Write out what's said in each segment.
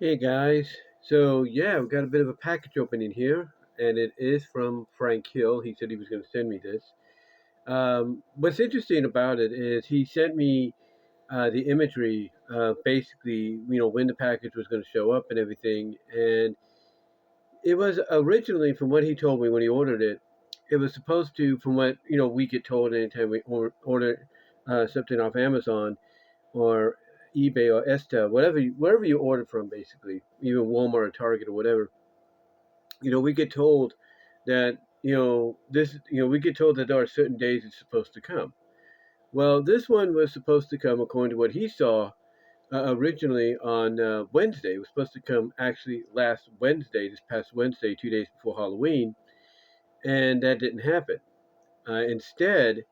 Hey guys, so yeah, we've got a bit of a package opening here, and it is from Frank Hill. He said he was going to send me this. What's interesting about it is he sent me the imagery, basically, when the package was going to show up and everything. And it was originally, from what he told me when he ordered it, it was supposed to, from what we get told anytime we order something off Amazon or eBay or Esta, wherever you order from, basically, even Walmart or Target or whatever, we get told that we get told that there are certain days it's supposed to come. Well, this one was supposed to come, according to what he saw, originally on Wednesday. It was supposed to come actually last Wednesday, this past Wednesday, 2 days before Halloween, and that didn't happen. Instead,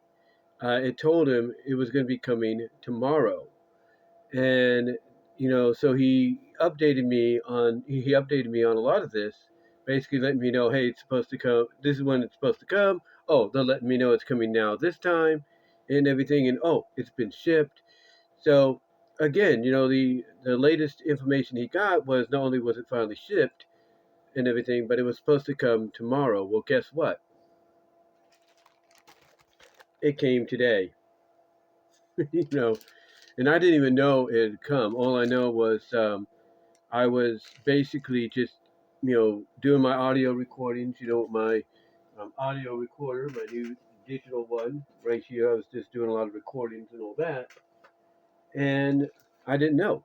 it told him it was going to be coming tomorrow. And so he updated me on a lot of this, basically letting me know, hey, it's supposed to come, this is when it's supposed to come. Oh, they're letting me know it's coming now this time and everything, and oh, it's been shipped. So again, the latest information he got was not only was it finally shipped and everything, but it was supposed to come tomorrow. Well, guess what? It came today. you know and I didn't even know it had come. All I know was I was basically just, doing my audio recordings, with my audio recorder, my new digital one right here. I was just doing a lot of recordings and all that. And I didn't know.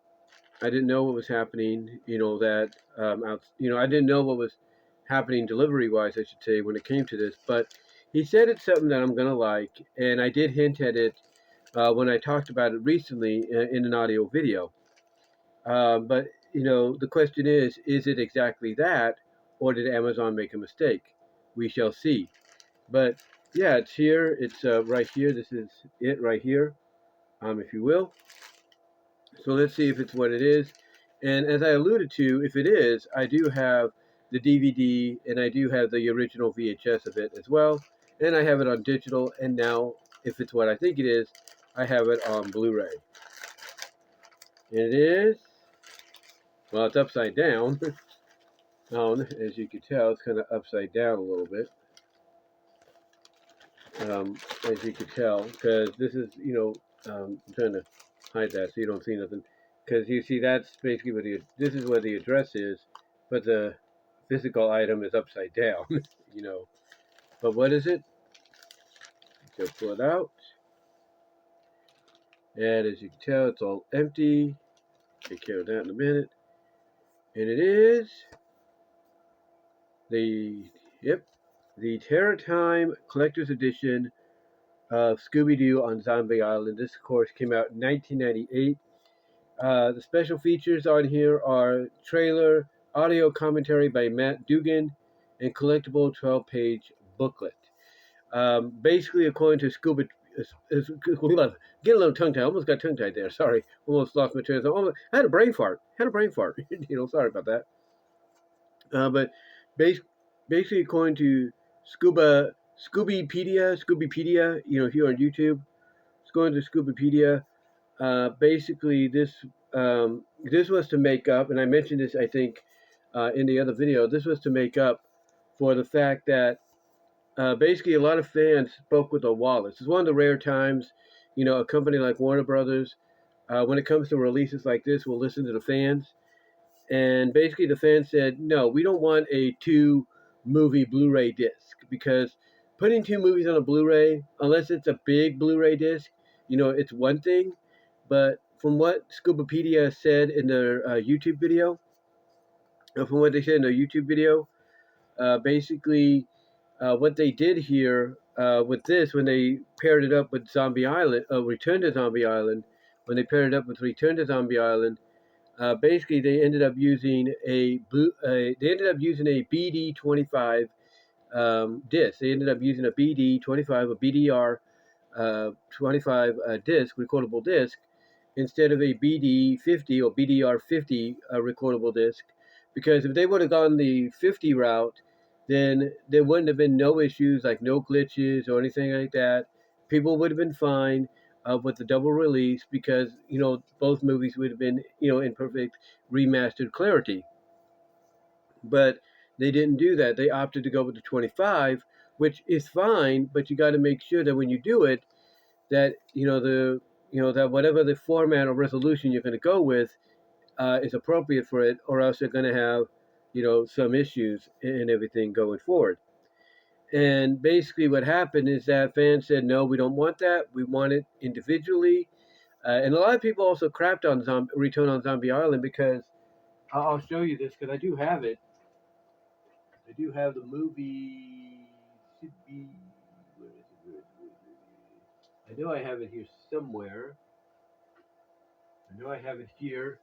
I didn't know what was happening, I didn't know what was happening delivery wise, I should say, when it came to this. But he said it's something that I'm going to like. And I did hint at it when I talked about it recently in an audio video. But the question is it exactly that, or did Amazon make a mistake? We shall see. But yeah, it's here. It's right here. This is it right here, if you will. So let's see if it's what it is. And as I alluded to, if it is, I do have the DVD and I do have the original VHS of it as well. And I have it on digital. And now, if it's what I think it is, I have it on Blu-ray. And it is, well, it's upside down. As you can tell, it's kind of upside down a little bit. As you can tell, because this is, I'm trying to hide that so you don't see nothing. Because you see, that's basically this is where the address is, but the physical item is upside down, you know. But what is it? So pull it out. And as you can tell, it's all empty. Take care of that in a minute. And it is yep, the Terror Time Collector's Edition of Scooby-Doo on Zombie Island. This, of course, came out in 1998. The special features on here are trailer, audio commentary by Matt Dugan, and collectible 12-page booklet. Basically, according to Scuba, get a little tongue-tied. Almost got tongue-tied there. Sorry, almost lost my train of thought. I had a brain fart. Sorry about that. But basically, according to Scoobypedia, here on YouTube, it's going to Scoobypedia. Basically, this was to make up, and I mentioned this, I think, in the other video. This was to make up for the fact that basically a lot of fans spoke with their wallets. It's one of the rare times, a company like Warner Brothers, when it comes to releases like this, will listen to the fans. And basically, the fans said, no, we don't want a two-movie Blu-ray disc, because putting two movies on a Blu-ray, unless it's a big Blu-ray disc, it's one thing. But from what Scubapedia said in their YouTube video, basically what they did here with this, when they paired it up with Zombie Island, Return to Zombie Island, when they paired it up with Return to Zombie Island, basically they ended up using a BD25 disc. They ended up using a BD25, a BDR 25 disc, recordable disc, instead of a BD50 or BDR50 recordable disc, because if they would have gone the 50 route, then there wouldn't have been no issues, like no glitches or anything like that. People would have been fine. with the double release because both movies would have been in perfect remastered clarity. But they didn't do that. They opted to go with the 25, which is fine, but you got to make sure that when you do it, that that whatever the format or resolution you're going to go with is appropriate for it, or else you're going to have some issues and everything going forward. And basically, what happened is that fans said, "No, we don't want that. We want it individually." And a lot of people also crapped on Return on Zombie Island because I'll show you this because I do have it. I do have the movie. Should be where is it? I know I have it here somewhere. I know I have it here.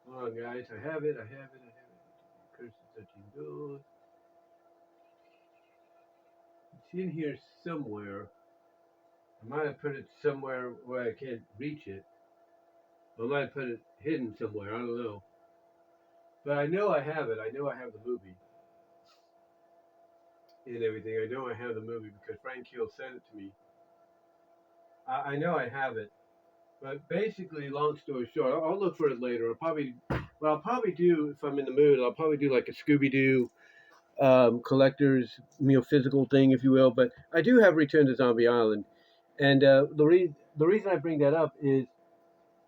Hold on, guys. I have it. I have it. I have it. Curse of 13 Gold. It's in here somewhere. I might have put it somewhere where I can't reach it. I might have put it hidden somewhere. I don't know. But I know I have it. I know I have the movie and everything. I know I have the movie because Frank Hill sent it to me. I know I have it. But basically, long story short, I'll look for it later. What I'll probably do if I'm in the mood, I'll probably do like a Scooby Doo collector's, physical thing, if you will. But I do have Return to Zombie Island, and the reason I bring that up is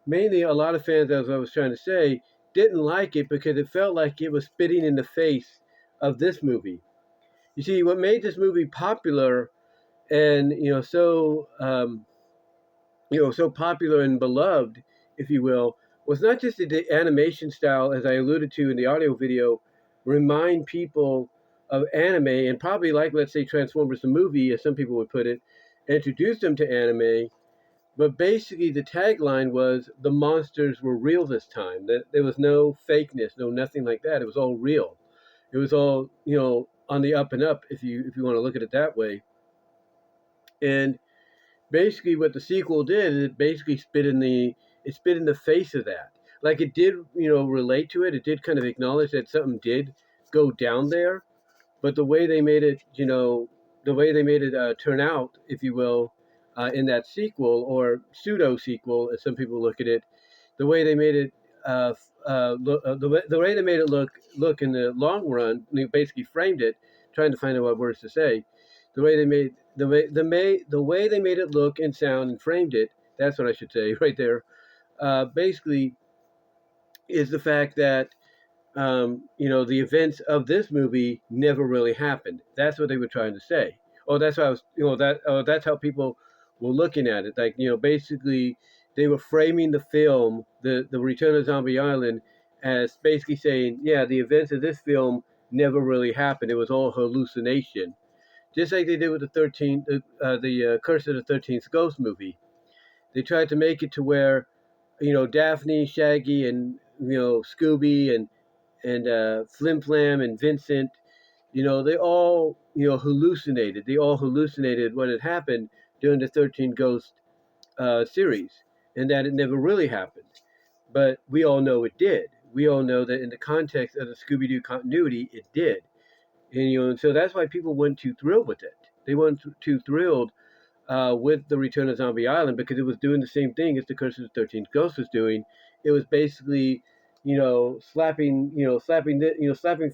mainly a lot of fans, as I was trying to say, didn't like it because it felt like it was spitting in the face of this movie. You see, what made this movie popular and so popular and beloved, if you will, was not just the animation style, as I alluded to in the audio video, remind people of anime and probably like, let's say, Transformers the movie, as some people would put it, introduce them to anime. But basically, the tagline was the monsters were real this time. That there was no fakeness, no nothing like that. It was all real. It was all on the up and up, if you want to look at it that way. And basically what the sequel did is it basically spit in the face of that. Like it did, relate to it. It did kind of acknowledge that something did go down there, but the way they made it turn out, if you will, in that sequel or pseudo sequel, as some people look at it, the way they made it the way they made it look in the long run, they basically framed it, trying to find out what words to say. The way they made the way they made it look and sound and framed it. That's what I should say right there. Basically, is the fact that the events of this movie never really happened. That's what they were trying to say. Oh, that's what I was, that's how people were looking at it. Like, basically they were framing the film, the Return of Zombie Island, as basically saying, yeah, the events of this film never really happened. It was all hallucination. Just like they did with the Curse of the 13th Ghost movie. They tried to make it to where, Daphne, Shaggy, and, Scooby, and Flim Flam and Vincent, they all, hallucinated. They all hallucinated what had happened during the 13 Ghost series, and that it never really happened. But we all know it did. We all know that in the context of the Scooby Doo continuity, it did. And so that's why people weren't too thrilled with it. They weren't too thrilled with the Return of Zombie Island because it was doing the same thing as the Curse of the 13th Ghost was doing. It was basically, slapping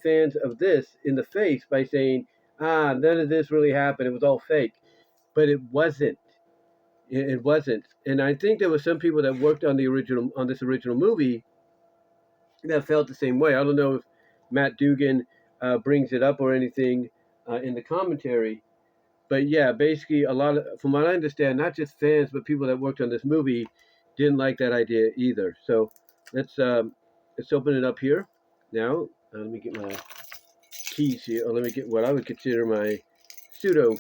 fans of this in the face by saying, none of this really happened. It was all fake. But it wasn't. It wasn't. And I think there were some people that worked on this original movie that felt the same way. I don't know if Matt Dugan brings it up or anything in the commentary. But yeah, basically, from what I understand, not just fans, but people that worked on this movie didn't like that idea either. So let's open it up here now. Let me get my keys here, or let me get what I would consider my pseudo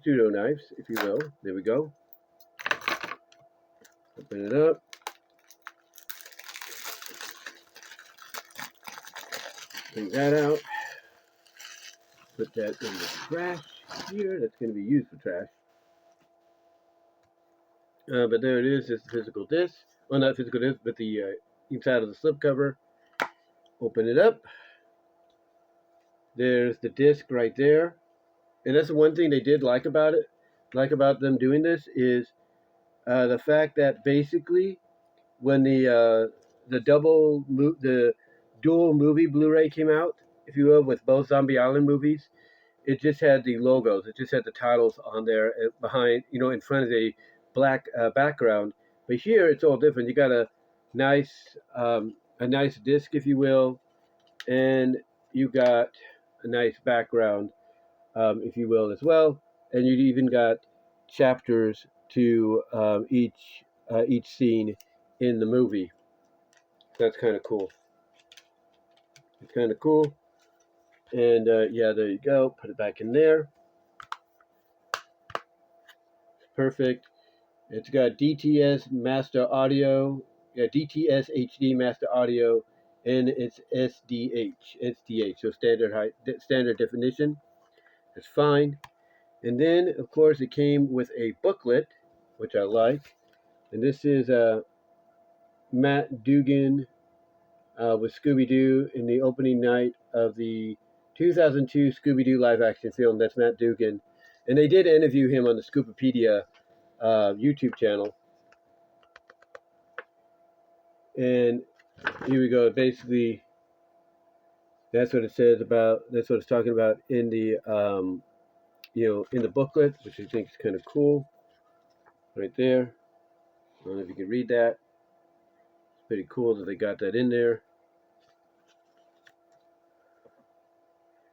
knives, if you will. There we go. Open it up. Bring that out. Put that in the trash here. That's going to be used for trash. But there it is. It's the physical disc. Well, not physical disc, but the inside of the slipcover. Open it up. There's the disc right there. And that's the one thing they did like about it, like about them doing this, is The fact that basically when the dual movie Blu-ray came out, if you will, with both Zombie Island movies, it just had the logos. It just had the titles on there behind, in front of a black background. But here it's all different. You got nice, a nice disc, if you will, and you got a nice background, if you will, as well. And you even got chapters to each scene in the movie. That's kind of cool. It's kind of cool. And yeah, there you go. Put it back in there. Perfect. It's got DTS Master Audio, yeah, DTS HD Master Audio, and it's SDH, so standard definition. It's fine. And then, of course, it came with a booklet, which I like. And this is Matt Dugan with Scooby-Doo in the opening night of the 2002 Scooby-Doo live-action film. That's Matt Dugan. And they did interview him on the Scoopopedia YouTube channel. And here we go. Basically, that's what it says about. That's what it's talking about in the in the booklet, which I think is kind of cool. Right there. I don't know if you can read that. It's pretty cool that they got that in there.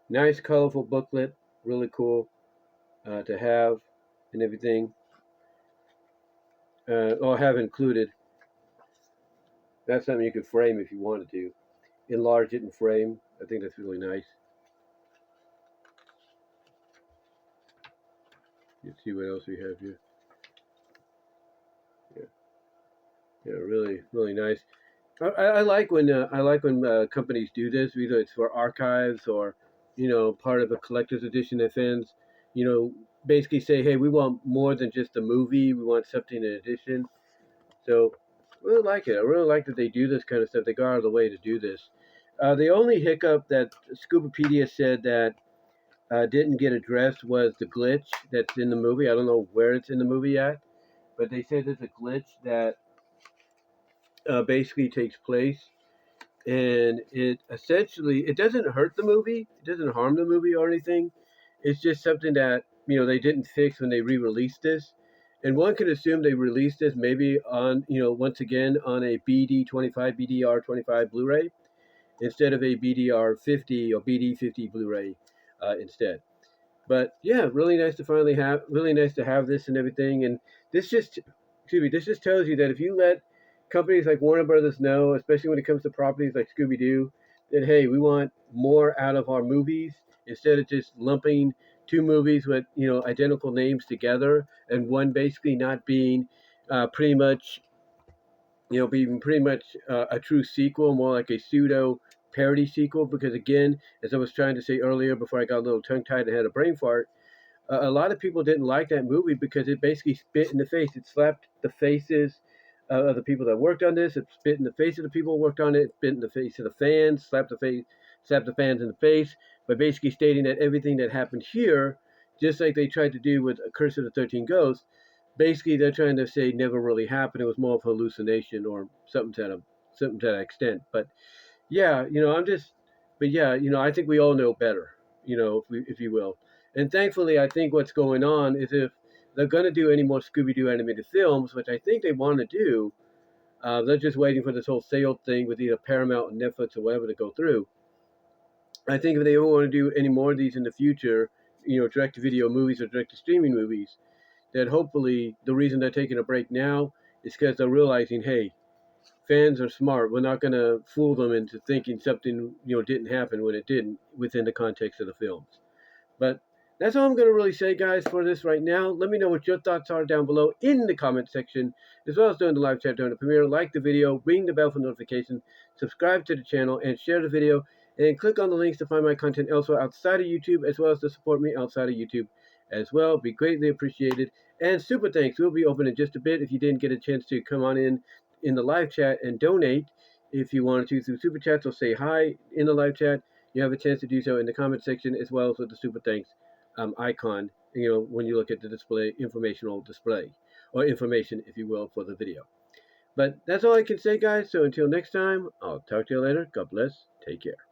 Nice, colorful booklet. Really cool to have and everything. Or have included. That's something you could frame if you wanted to. Enlarge it and frame. I think that's really nice. Let's see what else we have here. Yeah, really, really nice. I like when companies do this, either it's for archives or part of a collector's edition that fans basically say, hey, we want more than just a movie, we want something in addition. So I really like it. I really like that they do this kind of stuff. They go out of the way to do this. The only hiccup that Scoopopedia said that didn't get addressed was the glitch that's in the movie. I don't know where it's in the movie yet, but they said there's a glitch that basically takes place, and it doesn't hurt the movie, it doesn't harm the movie or anything. It's just something that they didn't fix when they re-released this, and one could assume they released this maybe on once again on a BDR25 Blu-ray instead of a BDR50 or BD50 Blu-ray instead. But yeah, really nice to have this and everything. And this just tells you that if you let companies like Warner Brothers know, especially when it comes to properties like Scooby Doo, that hey, we want more out of our movies instead of just lumping two movies with identical names together and one basically not being pretty much being pretty much a true sequel, more like a pseudo parody sequel. Because again, as I was trying to say earlier before I got a little tongue tied and had a brain fart, a lot of people didn't like that movie because it basically spit in the face. It slapped the faces of the people that worked on this. It spit in the face of the people who worked on it. It spit in the face of the fans. Slapped the fans in the face by basically stating that everything that happened here, just like they tried to do with Curse of the 13 Ghosts, basically they're trying to say never really happened. It was more of a hallucination or something to that extent. But yeah, I think we all know better, if you will. And thankfully, I think what's going on is if they're going to do any more Scooby-Doo animated films, which I think they want to do, they're just waiting for this whole sale thing with either Paramount and Netflix or whatever to go through. I think if they ever want to do any more of these in the future, direct-to-video movies or direct-to-streaming movies, that hopefully the reason they're taking a break now is because they're realizing, hey, fans are smart. We're not going to fool them into thinking something didn't happen when it didn't within the context of the films. But that's all I'm going to really say, guys, for this right now. Let me know what your thoughts are down below in the comment section, as well as during the live chat during the premiere. Like the video, ring the bell for notifications, subscribe to the channel, and share the video. And click on the links to find my content elsewhere outside of YouTube, as well as to support me outside of YouTube as well. Be greatly appreciated. And super thanks will be open in just a bit if you didn't get a chance to come on in the live chat and donate if you wanted to through super chats or say hi in the live chat. You have a chance to do so in the comment section as well as with the super thanks icon when you look at the display informational display. or information, if you will, for the video. But that's all I can say, guys. So until next time, I'll talk to you later. God bless. Take care.